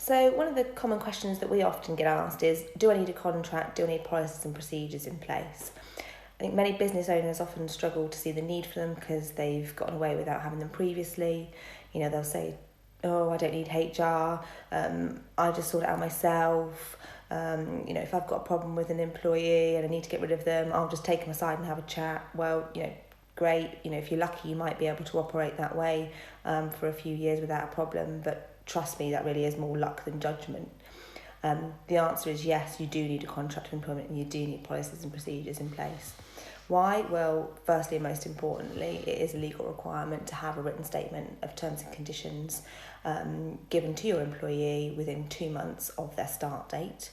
So one of the common questions that we often get asked is, do I need a contract? Do I need policies and procedures in place? I think many business owners often struggle to see the need for them because they've gotten away without having them previously. They'll say, oh, I don't need HR, I just sort it out myself. If I've got a problem with an employee and I need to get rid of them, I'll just take them aside and have a chat. Well, great. If you're lucky, you might be able to operate that way for a few years without a problem. But trust me, that really is more luck than judgment. The answer is yes, you do need a contract of employment and you do need policies and procedures in place. Why? Well, firstly and most importantly, it is a legal requirement to have a written statement of terms and conditions given to your employee within 2 months of their start date.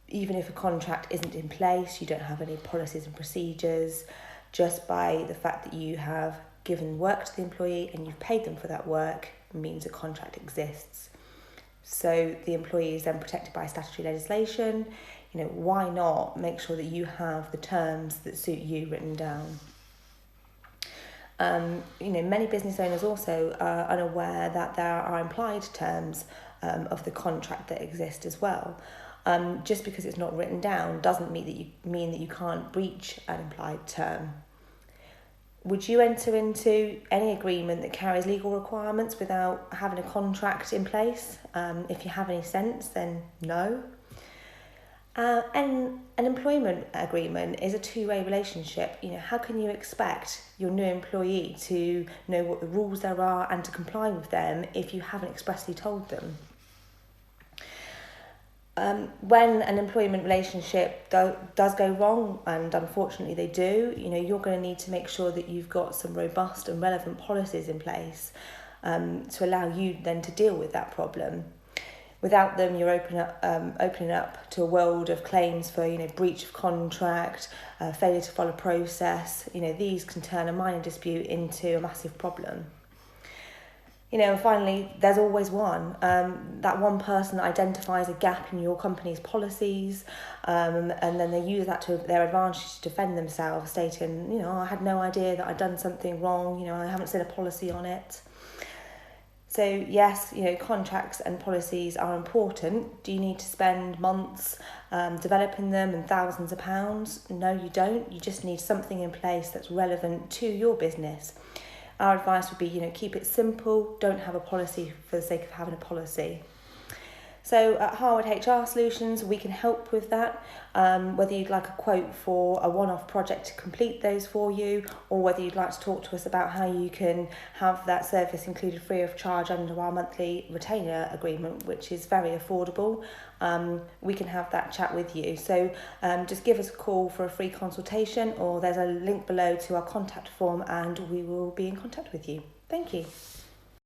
Even if a contract isn't in place, you don't have any policies and procedures, just by the fact that you have given work to the employee and you've paid them for that work means a contract exists. So the employee is then protected by statutory legislation. Why not make sure that you have the terms that suit you written down? Many business owners also are unaware that there are implied terms of the contract that exist as well. Just because it's not written down doesn't mean that you can't breach an implied term. Would you enter into any agreement that carries legal requirements without having a contract in place? If you have any sense, then no. And an employment agreement is a two-way relationship. How can you expect your new employee to know what the rules there are and to comply with them if you haven't expressly told them? When an employment relationship does go wrong, and unfortunately they do, you're going to need to make sure that you've got some robust and relevant policies in place to allow you then to deal with that problem. Without them, you're opening up to a world of claims for breach of contract, failure to follow process. These can turn a minor dispute into a massive problem. And finally, there's always one. That one person that identifies a gap in your company's policies, and then they use that to their advantage to defend themselves, stating, I had no idea that I'd done something wrong, I haven't seen a policy on it. So yes, contracts and policies are important. Do you need to spend months developing them and thousands of pounds? No, you don't. You just need something in place that's relevant to your business. Our advice would be, keep it simple. Don't have a policy for the sake of having a policy. So at Harwood HR Solutions, we can help with that, whether you'd like a quote for a one-off project to complete those for you, or whether you'd like to talk to us about how you can have that service included free of charge under our monthly retainer agreement, which is very affordable. We can have that chat with you. So just give us a call for a free consultation, or there's a link below to our contact form and we will be in contact with you. Thank you.